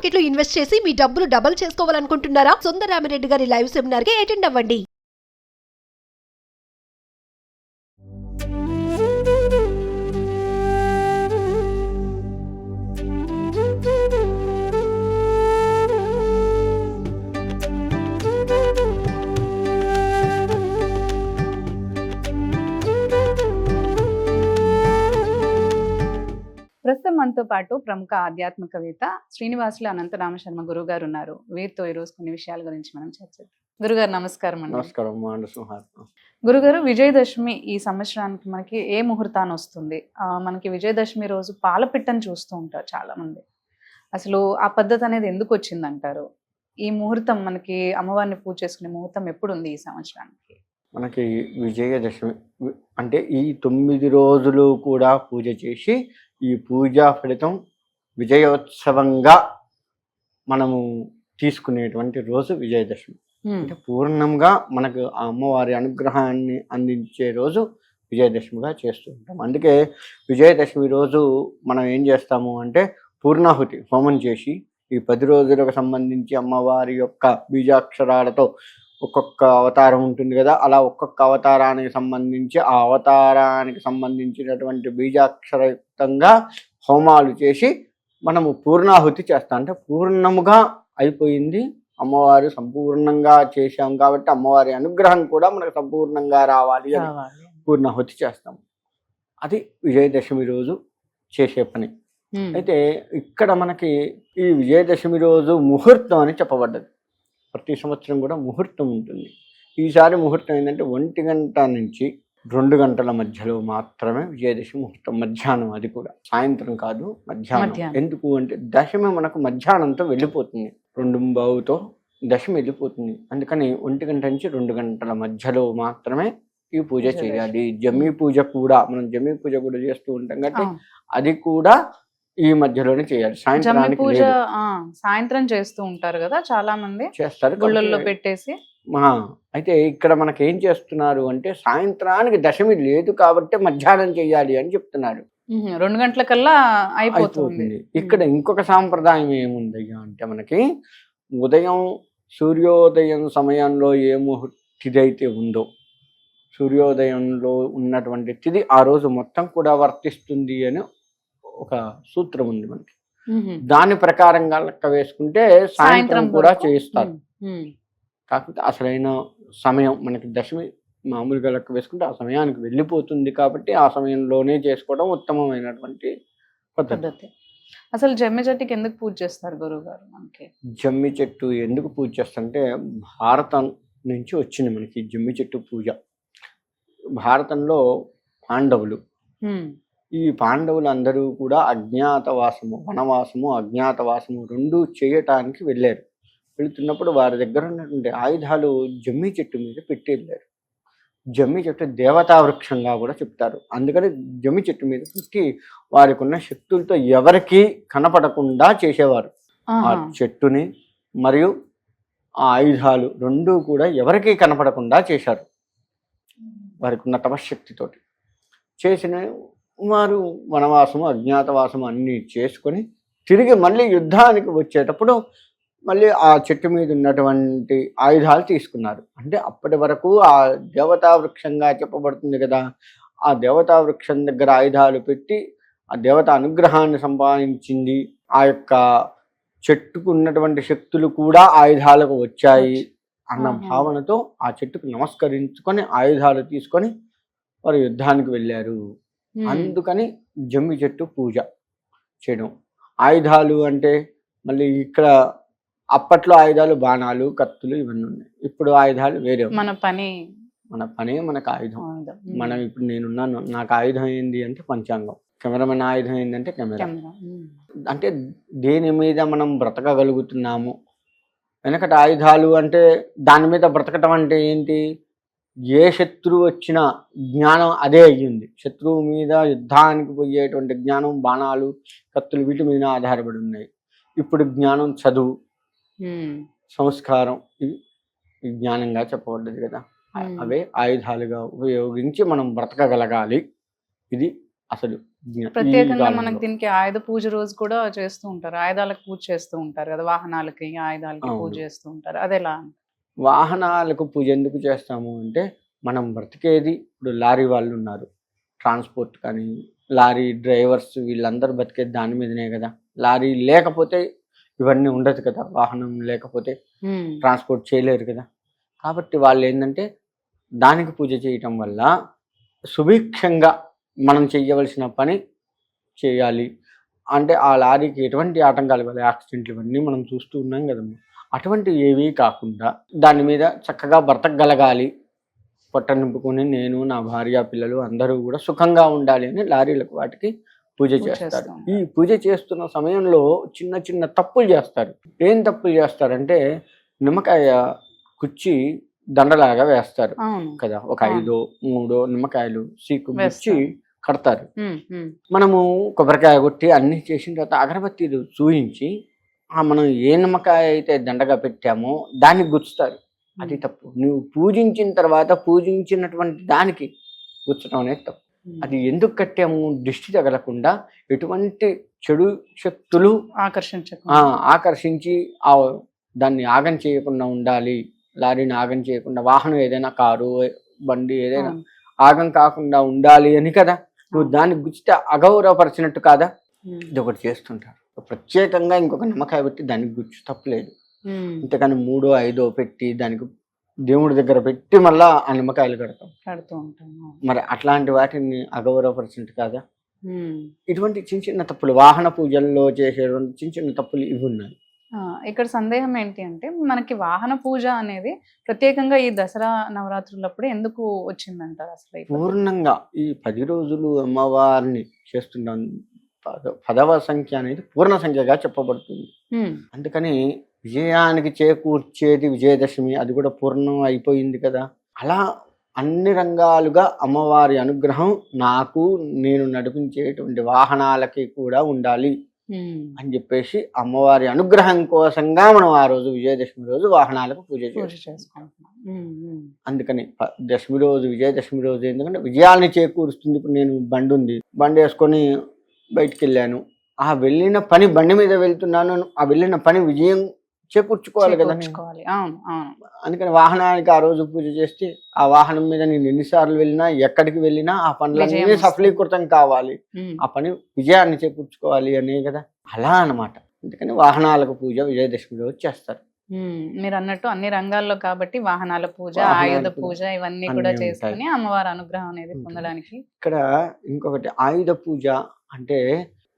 Market లో invest చేసి మీ డబ్బులు డబుల్ చేసుకోవాలనుకుంటున్నారా? సుందరరామిరెడ్డి గారి లైవ్ సెమినార్ కి అటెండ్ అవ్వండి. ప్రస్తుతం మనతో పాటు ప్రముఖ ఆధ్యాత్మికవేత్త శ్రీనివాసులు అనంతరామ శర్మ గురువు గారు ఉన్నారు. వీరితో ఈరోజు కొన్ని విషయాల గురించి మనం చర్చిద్దాం. గురుగారు నమస్కారం అండి. నమస్కారం. గురుగారు, విజయదశమి ఈ సంవత్సరానికి మనకి ఏ ముహూర్తాన్ని వస్తుంది? మనకి విజయదశమి రోజు పాలపిట్టను చూస్తూ ఉంటారు చాలా మంది. అసలు ఆ పద్ధతి అనేది ఎందుకు వచ్చింది అంటారు? ఈ ముహూర్తం మనకి అమ్మవారిని పూజ చేసుకునే ముహూర్తం ఎప్పుడు ఉంది ఈ సంవత్సరానికి? మనకి విజయదశమి అంటే ఈ 9 రోజులు కూడా పూజ చేసి ఈ పూజా ఫలితం విజయోత్సవంగా మనము తీసుకునేటువంటి రోజు విజయదశమి. అంటే పూర్ణంగా మనకు ఆ అమ్మవారి అనుగ్రహాన్ని అందించే రోజు విజయదశమిగా చేస్తూ ఉంటాం. అందుకే విజయదశమి రోజు మనం ఏం చేస్తాము అంటే పూర్ణాహుతి హోమం చేసి ఈ 10 రోజులకు సంబంధించి అమ్మవారి యొక్క బీజాక్షరాలతో ఒక్కొక్క అవతారం ఉంటుంది కదా, అలా ఒక్కొక్క అవతారానికి సంబంధించి ఆ అవతారానికి సంబంధించినటువంటి బీజాక్షరయుక్తంగా హోమాలు చేసి మనము పూర్ణాహుతి చేస్తాం. అంటే పూర్ణముగా అయిపోయింది, అమ్మవారు సంపూర్ణంగా చేశాం కాబట్టి అమ్మవారి అనుగ్రహం కూడా మనకు సంపూర్ణంగా రావాలి అని పూర్ణాహుతి చేస్తాం. అది విజయదశమి రోజు చేసే పని. అయితే ఇక్కడ మనకి ఈ విజయదశమి రోజు ముహూర్తం అని చెప్పబడ్డది. ప్రతి సంవత్సరం కూడా ముహూర్తం ఉంటుంది. ఈసారి ముహూర్తం ఏంటంటే 1 గంట నుంచి 2 గంటల మధ్యలో మాత్రమే విజయదశమి ముహూర్తం. మధ్యాహ్నం, అది కూడా సాయంత్రం కాదు, మధ్యాహ్నం. ఎందుకు అంటే దశమి మనకు మధ్యాహ్నంతో వెళ్ళిపోతుంది, 2:15తో దశమి వెళ్ళిపోతుంది. అందుకని 1 గంట నుంచి 2 గంటల మధ్యలో మాత్రమే ఈ పూజ చేయాలి. జమ్మి పూజ కూడా మనం జమ్మి పూజ కూడా చేస్తూ ఉంటాం కాబట్టి అది కూడా ఈ మధ్యలోనే చేయాలి. సాయంత్రం చేస్తూ ఉంటారు కదా చాలా మంది, చేస్తారు గుళ్ళల్లో పెట్టేసి. అయితే ఇక్కడ మనకి ఏం చేస్తున్నారు అంటే సాయంత్రానికి దశమి లేదు కాబట్టి మధ్యాహ్నం చేయాలి అని చెప్తున్నారు. 2 గంటల కల్లా అయిపోతుంది. ఇక్కడ ఇంకొక సాంప్రదాయం ఏముందయ్యా అంటే మనకి ఉదయం సూర్యోదయం సమయంలో ఏ తిథి ఉందో సూర్యోదయంలో ఉన్నటువంటి తిథి ఆ రోజు మొత్తం కూడా వర్తిస్తుంది అని ఒక సూత్రం ఉంది మనకి. దాని ప్రకారంగా లెక్క వేసుకుంటే సాయంత్రం కూడా చేయిస్తారు. కాకపోతే అసలైన సమయం మనకి దశమి మామూలుగా లెక్క వేసుకుంటే ఆ సమయానికి వెళ్ళిపోతుంది కాబట్టి ఆ సమయంలోనే చేసుకోవడం ఉత్తమమైనటువంటి పద్ధతి. అసలు జమ్మి చెట్టుకి ఎందుకు పూజ చేస్తారు గురువు గారు? మనకి జమ్మి చెట్టు ఎందుకు పూజ చేస్తారంటే భారతం నుంచి వచ్చింది మనకి జమ్మి చెట్టు పూజ. భారతంలో పాండవులు, ఈ పాండవులు అందరూ కూడా అజ్ఞాతవాసము, వనవాసము, అజ్ఞాతవాసము 2 చేయటానికి వెళ్ళారు. వెళుతున్నప్పుడు వారి దగ్గర ఉన్నటువంటి ఆయుధాలు జమ్మి చెట్టు మీద పెట్టి వెళ్ళారు. జమ్మి చెట్టు దేవతా వృక్షంగా కూడా చెప్తారు. అందుకని జమ్మి చెట్టు మీద పెట్టి వారికి ఉన్న శక్తులతో ఎవరికీ కనపడకుండా చేసేవారు. ఆ చెట్టుని మరియు ఆ ఆయుధాలు 2 కూడా ఎవరికీ కనపడకుండా చేశారు. వారికి ఉన్న తపశక్తితోటి చేసిన వారు వనవాసము, అజ్ఞాతవాసము అన్నీ చేసుకొని తిరిగి మళ్ళీ యుద్ధానికి వచ్చేటప్పుడు మళ్ళీ ఆ చెట్టు మీద ఉన్నటువంటి ఆయుధాలు తీసుకున్నారు. అంటే అప్పటి వరకు ఆ దేవతా వృక్షంగా చెప్పబడుతుంది కదా, ఆ దేవతా వృక్షం దగ్గర ఆయుధాలు పెట్టి ఆ దేవత అనుగ్రహాన్ని సంపాదించింది. ఆ యొక్క చెట్టుకు ఉన్నటువంటి శక్తులు కూడా ఆయుధాలకు వచ్చాయి అన్న భావనతో ఆ చెట్టుకు నమస్కరించుకొని ఆయుధాలు తీసుకొని వారు యుద్ధానికి వెళ్ళారు. అందుకని జమ్మి చెట్టు పూజ చేయడం. ఆయుధాలు అంటే మళ్ళీ ఇక్కడ అప్పట్లో ఆయుధాలు బాణాలు, కత్తులు ఇవన్నీ ఉన్నాయి. ఇప్పుడు ఆయుధాలు వేరే. మన పనే మనకు ఆయుధం. మనం ఇప్పుడు నేనున్నాను, నాకు ఆయుధం ఏంది అంటే పంచాంగం. కెమెరామెన్ ఆయుధం ఏంటంటే కెమెరా. అంటే దేని మీద మనం బ్రతకగలుగుతున్నాము. వెనకటి ఆయుధాలు అంటే దాని మీద బ్రతకటం అంటే ఏంటి, ఏ శత్రువు వచ్చినా జ్ఞానం అదే అయ్యింది. శత్రువు మీద యుద్ధానికి పోయేటువంటి జ్ఞానం బాణాలు, కత్తులు వీటి మీద ఆధారపడి ఉన్నాయి. ఇప్పుడు జ్ఞానం చదువు, సంస్కారం ఇవి జ్ఞానంగా చెప్పబడ్డది కదా. అవే ఆయుధాలుగా ఉపయోగించి మనం బ్రతకగలగాలి. ఇది అసలు ఈ ప్రత్యేకంగా కాలంలో. మనకి దీనికి ఆయుధ పూజ రోజు కూడా చేస్తూ ఉంటారు. ఆయుధాలకు పూజ చేస్తూ ఉంటారు కదా, వాహనాలకి ఆయుధాలకి పూజ అవును. చేస్తూ ఉంటారు. అదెలా? వాహనాలకు పూజ ఎందుకు చేస్తాము అంటే, మనం బ్రతికేది ఇప్పుడు లారీ వాళ్ళు ఉన్నారు, ట్రాన్స్పోర్ట్ కానీ లారీ డ్రైవర్స్ వీళ్ళందరూ బతికేది దాని మీదనే కదా. లారీ లేకపోతే ఇవన్నీ ఉండదు కదా, వాహనం లేకపోతే ట్రాన్స్పోర్ట్ చేయలేరు కదా. కాబట్టి వాళ్ళు ఏంటంటే దానికి పూజ చేయటం వల్ల సుభిక్షంగా మనం చేయవలసిన పని చేయాలి. అంటే ఆ లారీకి ఎటువంటి ఆటంకాలు కాదు, యాక్సిడెంట్లు ఇవన్నీ మనం చూస్తూ ఉన్నాం కదమ్మా. అటువంటి ఏవీ కాకుండా దాని మీద చక్కగా బ్రతకగలగాలి, పొట్ట నింపుకొని నేను నా భార్య పిల్లలు అందరూ కూడా సుఖంగా ఉండాలి అని లారీలకు వాటికి పూజ చేస్తారు. ఈ పూజ చేస్తున్న సమయంలో చిన్న చిన్న తప్పులు చేస్తారు. ఏం తప్పులు చేస్తారంటే, నిమ్మకాయ కుచ్చి దండలాగా వేస్తారు కదా, ఒక 5-3 నిమ్మకాయలు సీకు గుచ్చి కడతారు. మనము కొబ్బరికాయ కొట్టి అన్ని చేసిన తర్వాత అగరబత్తీలు చూయించి మనం ఏ నిమ్మకాయ అయితే దండగా పెట్టామో దానికి గుచ్చుతారు. అది తప్పు. నువ్వు పూజించిన తర్వాత పూజించినటువంటి దానికి గుచ్చడం అనేది తప్పు. అది ఎందుకు కట్టాము? దిష్టి తగలకుండా, ఎటువంటి చెడు శక్తులు ఆకర్షించి దాన్ని ఆగం చేయకుండా ఉండాలి. లారీని ఆగం చేయకుండా, వాహనం ఏదైనా కారు బండి ఏదైనా ఆగం కాకుండా ఉండాలి అని కదా. నువ్వు దాన్ని గుచ్చితే అగౌరవపరిచినట్టు కాదా? ఇది ఒకటి చేస్తుంటారు. ప్రత్యేకంగా ఇంకొక నిమ్మకాయ పెట్టి దానికి గుచ్చు తప్పలేదు. అంతేకాని 3-5 పెట్టి దానికి దేవుడి దగ్గర పెట్టి మళ్ళా ఆ నిమ్మకాయలు కడుతూ ఉంటాం. మరి అట్లాంటి వాటిని అగౌరవపరిచినట్టు కాదా? ఇటువంటి చిన్న చిన్న తప్పులు, వాహన పూజల్లో చేసేటువంటి చిన్న చిన్న తప్పులు ఇవి ఉన్నాయి. ఇక్కడ సందేహం ఏంటి అంటే, మనకి వాహన పూజ అనేది ప్రత్యేకంగా ఈ దసరా నవరాత్రులప్పుడు ఎందుకు వచ్చిందంటారు అసలు? పూర్ణంగా ఈ 10 రోజులు అమ్మవారిని చేస్తున్నాం. 10వ సంఖ్య అనేది పూర్ణ సంఖ్యగా చెప్పబడుతుంది. అందుకని విజయానికి చేకూర్చేది విజయదశమి, అది కూడా పూర్ణం అయిపోయింది కదా. అలా అన్ని రంగాలుగా అమ్మవారి అనుగ్రహం నాకు, నేను నడిపించేటువంటి వాహనాలకి కూడా ఉండాలి అని చెప్పేసి అమ్మవారి అనుగ్రహం కోసంగా మనం ఆ రోజు విజయదశమి రోజు వాహనాలకు పూజ చేసుకుంటాం. అందుకని దశమి రోజు, విజయదశమి రోజు ఎందుకంటే విజయాల్ని చేకూరుస్తుంది. ఇప్పుడు నేను బండి ఉంది, బండి వేసుకొని బయటికి వెళ్ళాను, ఆ వెళ్ళిన పని, బండి మీద వెళ్తున్నాను, ఆ వెళ్ళిన పని విజయం చేకూర్చుకోవాలి కదా. అందుకని వాహనానికి ఆ రోజు పూజ చేస్తే ఆ వాహనం మీద నేను ఎన్నిసార్లు వెళ్ళినా, ఎక్కడికి వెళ్ళినా ఆ పనులన్నీ సఫలీకృతం కావాలి, ఆ పని విజయాన్ని చేకూర్చుకోవాలి అనే కదా. అలా అన్నమాట. అందుకని వాహనాలకు పూజ విజయదశమి రోజు చేస్తారు. మీరు అన్నట్టు అన్ని రంగాల్లో కాబట్టి వాహనాల పూజ, ఆయుధ పూజ ఇవన్నీ కూడా చేసుకుని అమ్మవారి అనుగ్రహం అనేది పొందడానికి. ఇక్కడ ఇంకొకటి ఆయుధ పూజ అంటే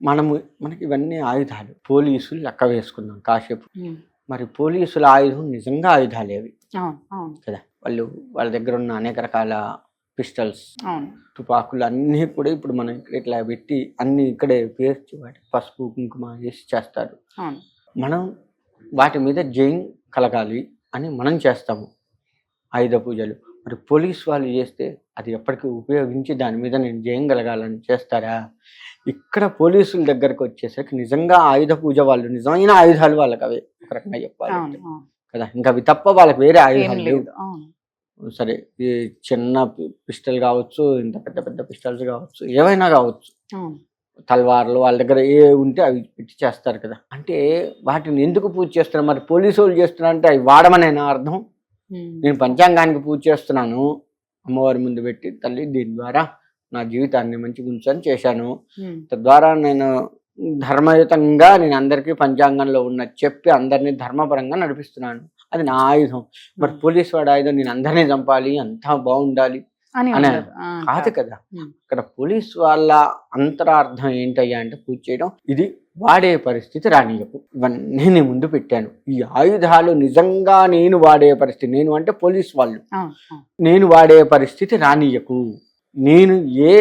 మనకి ఇవన్నీ ఆయుధాలు. పోలీసులు లెక్క వేసుకుందాం కాసేపు. మరి పోలీసుల ఆయుధం నిజంగా ఆయుధాలు అవి కదా. వాళ్ళ దగ్గర ఉన్న అనేక రకాల పిస్టల్స్, తుపాకులు అన్నీ కూడా ఇప్పుడు మనం ఇట్లా పెట్టి అన్ని ఇక్కడే పేర్చి వాటి పసుపు కుంకుమ వేసి చేస్తారు. మనం వాటి మీద జయం కలగాలి అని మనం చేస్తాము ఆయుధ పూజలు. మరి పోలీసు వాళ్ళు చేస్తే అది ఎప్పటికీ ఉపయోగించి దాని మీద నేను జయం కలగాలని చేస్తారా? ఇక్కడ పోలీసుల దగ్గరకు వచ్చేసరికి నిజంగా ఆయుధ పూజ వాళ్ళు నిజమైన ఆయుధాలు వాళ్ళకి అవే, ఒక రకంగా చెప్పాలి కదా. ఇంకా అవి తప్ప వాళ్ళకి వేరే ఆయుధాలు లేవు. సరే, ఈ చిన్న పిస్టల్ కావచ్చు, ఇంత పెద్ద పెద్ద పిస్టల్స్ కావచ్చు, ఏవైనా కావచ్చు, తల్వార్లు వాళ్ళ దగ్గర ఏ ఉంటే అవి పెట్టి చేస్తారు కదా. అంటే వాటిని ఎందుకు పూజ చేస్తున్నారు? మరి పోలీసు వాళ్ళు చేస్తున్నారు అంటే అవి వాడమనేనా అర్థం? నేను పంచాంగానికి పూజ చేస్తున్నాను, అమ్మవారి ముందు పెట్టి, తల్లి దీని ద్వారా నా జీవితాన్ని మంచిగా ఉంచని చేశాను, తద్వారా నేను ధర్మయుతంగా నేను అందరికీ పంచాంగంలో ఉన్న చెప్పి అందరినీ ధర్మపరంగా నడిపిస్తున్నాను, అది నా ఆయుధం. మరి పోలీసు వాడి ఆయుధం నేను అందరినీ చంపాలి, అంతా బాగుండాలి అని కాదు కదా. ఇక్కడ పోలీసు వాళ్ళ అంతరార్థం ఏంటయ్యా అంటే, పూజ చేయడం, ఇది వాడే పరిస్థితి రానియకు. ఇవన్నీ నేను ముందు పెట్టాను. ఈ ఆయుధాలు నిజంగా నేను వాడే పరిస్థితి, నేను అంటే పోలీసు వాళ్ళు, నేను వాడే పరిస్థితి రానియకు. నేను ఏ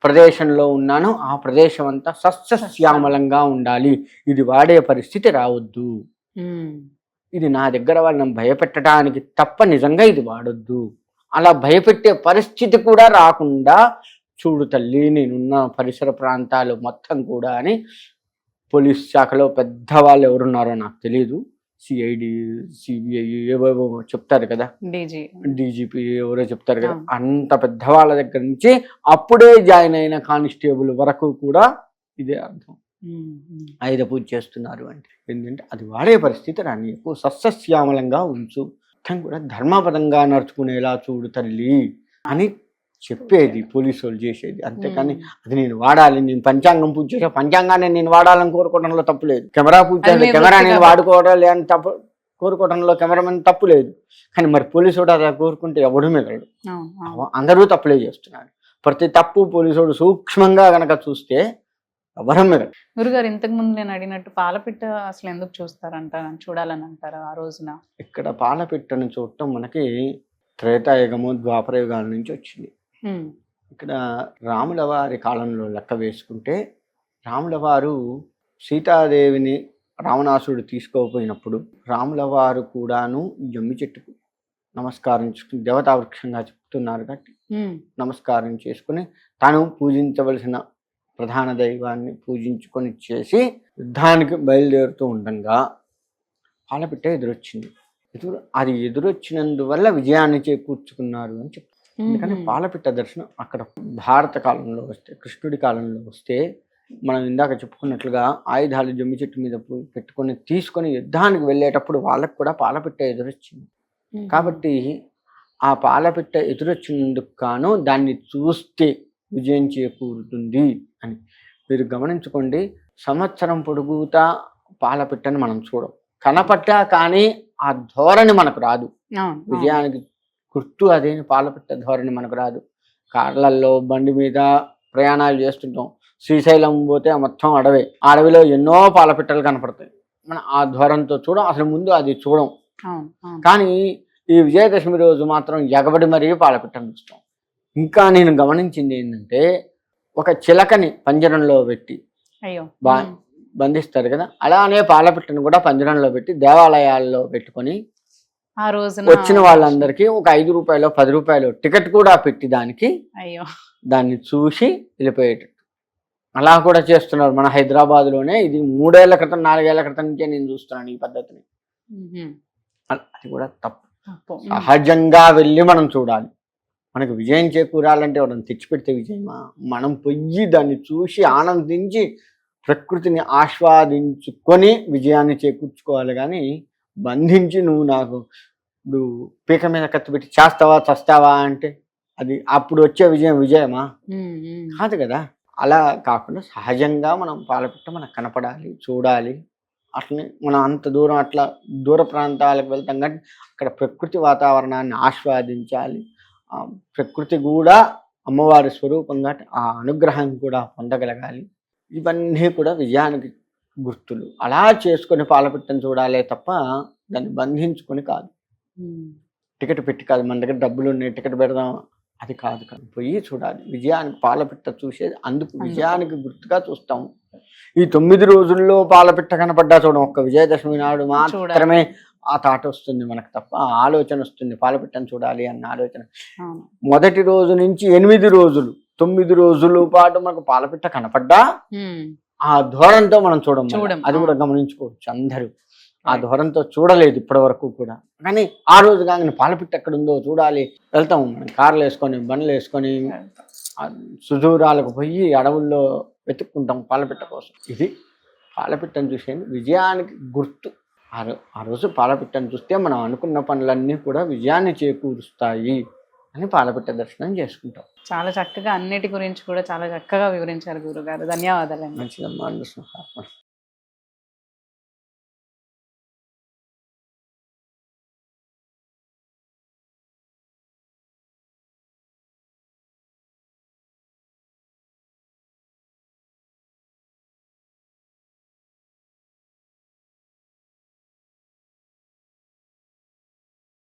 ప్రదేశంలో ఉన్నానో ఆ ప్రదేశం అంతా సస్యశ్యామలంగా ఉండాలి, ఇది వాడే పరిస్థితి రావద్దు. ఇది నా దగ్గర వాళ్ళని భయపెట్టడానికి తప్ప నిజంగా ఇది వాడొద్దు. అలా భయపెట్టే పరిస్థితి కూడా రాకుండా చూడు తల్లి, నేనున్న పరిసర ప్రాంతాలు మొత్తం కూడా అని పోలీస్ శాఖలో పెద్దవాళ్ళు ఎవరున్నారో నాకు తెలియదు, సిఐడి, సిబిఐ ఏవేవో చెప్తారు కదా, డీజీ. డీజీపీ ఎవరో చెప్తారు కదా, అవును. అంత పెద్దవాళ్ళ దగ్గర నుంచి అప్పుడే జాయిన్ అయిన కానిస్టేబుల్ వరకు కూడా ఇదే అర్థం. ఆయుధ పూజ చేస్తున్నారు అంటే ఏంటంటే అది వాడే పరిస్థితి రాని, ఎక్కువ సస్యశ్యామలంగా ఉంచు, మొత్తం కూడా ధర్మపదంగా నడుచుకునేలా చూడు తల్లి అని చెప్పేది పోలీసు వాళ్ళు చేసేది. అంతేకాని అది నేను వాడాలి, నేను పంచాంగం పూజ చేసే పంచాంగాన్ని నేను వాడాలని కోరుకోవడంలో తప్పు లేదు. కెమెరా పూజ చేసే కెమెరా నేను వాడుకోవడాలి అని తప్పు కోరుకోవడంలో కెమెరామెన్ తప్పు లేదు. కానీ మరి పోలీసు వాడు అలా కోరుకుంటే ఎవడు మిగలడు. అందరూ తప్పులే చేస్తున్నారు. ప్రతి తప్పు పోలీసుడు సూక్ష్మంగా గనక చూస్తే ఎవరం మిగలడు. గురుగారు, ఇంతకు ముందు నేను అడిగినట్టు పాలపిట్ట అసలు ఎందుకు చూడాలని అంటారా ఆ రోజున? ఇక్కడ పాలపిట్టను చూడటం మనకి త్రేతాయుగము, ద్వాపరయుగాల నుంచి వచ్చింది. ఇక్కడ రాముల వారి కాలంలో లెక్క వేసుకుంటే, రాముల వారు సీతాదేవిని రావణాసురుడు తీసుకోపోయినప్పుడు రాముల వారు కూడాను జమ్మి చెట్టుకు నమస్కారం చేసుకుని, దేవతా వృక్షంగా చెప్తున్నారు కాబట్టి నమస్కారం చేసుకుని తాను పూజించవలసిన ప్రధాన దైవాన్ని పూజించుకొని చేసి యుద్ధానికి బయలుదేరుతూ ఉండగా పాలపిట్ట ఎదురొచ్చింది. అది ఎదురొచ్చినందువల్ల విజయాన్ని చేకూర్చుకున్నారు అని చెప్తారు. అందుకని పాలపిట్ట దర్శనం అక్కడ భారత కాలంలో వస్తే, కృష్ణుడి కాలంలో వస్తే, మనం ఇందాక చెప్పుకున్నట్లుగా ఆయుధాలు జమ్మి చెట్టు మీద పెట్టుకొని తీసుకొని యుద్ధానికి వెళ్ళేటప్పుడు వాళ్ళకు కూడా పాలపిట్ట ఎదురొచ్చింది. కాబట్టి ఆ పాలపిట్ట ఎదురొచ్చినందుకు గాను దాన్ని చూస్తే విజయం చేకూరుతుంది అని మీరు గమనించుకోండి. సంవత్సరం పొడుగుతా పాలపిట్టని మనం చూడం, కనపట్టా కానీ ఆ ధోరణి మనకు రాదు. విజయానికి గుర్తు అదే పాలపిట్ట ధోరణి మనకు రాదు. కార్లల్లో బండి మీద ప్రయాణాలు చేస్తుంటాం, శ్రీశైలం పోతే మొత్తం అడవే, ఆ అడవిలో ఎన్నో పాలపిట్టలు కనపడతాయి. మనం ఆ ధోరణితో చూడం, అసలు ముందు అది చూడం. కానీ ఈ విజయదశమి రోజు మాత్రం ఎగబడి మరీ పాలపిట్టను చూస్తాం. ఇంకా నేను గమనించింది ఏంటంటే, ఒక చిలకని పంజరంలో పెట్టి బంధిస్తారు కదా, అలానే పాలపిట్టను కూడా పంజరంలో పెట్టి దేవాలయాల్లో పెట్టుకొని ఆ రోజు వచ్చిన వాళ్ళందరికీ ఒక 5 రూపాయలు 10 రూపాయలు టికెట్ కూడా పెట్టి దాన్ని చూసి వెళ్ళిపోయేటట్టు అలా కూడా చేస్తున్నారు. మన హైదరాబాద్లోనే ఇది 3 ఏళ్ల క్రితం 4 ఏళ్ల క్రితం నుంచే నేను చూస్తున్నాను ఈ పద్ధతిని. అది కూడా తప్పు. సహజంగా వెళ్ళి మనం చూడాలి. మనకు విజయం చేకూరాలంటే వాడిని తెచ్చిపెడితే విజయమా? మనం పొయ్యి దాన్ని చూసి ఆనందించి ప్రకృతిని ఆస్వాదించుకొని విజయాన్ని చేకూర్చుకోవాలి. కానీ బంధించి నువ్వు పీక మీద కత్తి పెట్టి చేస్తావా చస్తావా అంటే అది అప్పుడు వచ్చే విజయమా? కాదు కదా. అలా కాకుండా సహజంగా మనం పాలపిట్ట మనకు కనపడాలి, చూడాలి. అట్లనే మనం అంత దూరం అట్లా దూర ప్రాంతాలకు వెళ్తాం కాబట్టి అక్కడ ప్రకృతి వాతావరణాన్ని ఆస్వాదించాలి. ప్రకృతి కూడా అమ్మవారి స్వరూపంగా ఆ అనుగ్రహం కూడా పొందగలగాలి. ఇవన్నీ కూడా విజయానికి గుర్తులు. అలా చేసుకొని పాలపిట్టను చూడాలే తప్ప దాన్ని బంధించుకొని కాదు. టికెట్ పెట్టి కాదు, మన దగ్గర డబ్బులు ఉన్నాయి టికెట్ పెడదాం అది కాదు. కానీ పోయి చూడాలి. విజయానికి పాలపిట్ట చూసేది అందుకు విజయానికి గుర్తుగా చూస్తాము. ఈ 9 రోజుల్లో పాలపిట్ట కనపడ్డా చూడం, ఒక్క విజయదశమి నాడు మాత్రమే ఆ తాట వస్తుంది మనకు తప్ప ఆలోచన వస్తుంది పాలపిట్టను చూడాలి అన్న ఆలోచన. మొదటి రోజు నుంచి 8 రోజులు 9 రోజుల పాటు మనకు పాలపిట్ట కనపడ్డా ఆ ధోరణితో మనం చూడం. అది కూడా గమనించుకోవచ్చు. అందరూ ఆ ధోరణితో చూడలేదు ఇప్పటి వరకు కూడా. కానీ ఆ రోజు కానీ పాలపిట్ట ఎక్కడ ఉందో చూడాలి వెళ్తాము. మనం కార్లు వేసుకొని బండ్లు వేసుకొని సుదూరాలకు పోయి అడవుల్లో వెతుక్కుంటాం పాలపిట్ట కోసం. ఇది పాలపిట్టను చూసేది విజయానికి గుర్తు. ఆ రోజు పాలపిట్టను చూస్తే మనం అనుకున్న పనులన్నీ కూడా విజయాన్ని చేకూరుస్తాయి అని పాలపిట్ట దర్శనం చేసుకుంటాం. చాలా చక్కగా అన్నిటి గురించి కూడా చాలా చక్కగా వివరించారు గురుగారు. ధన్యవాదాలు. మంచిదమ్మా.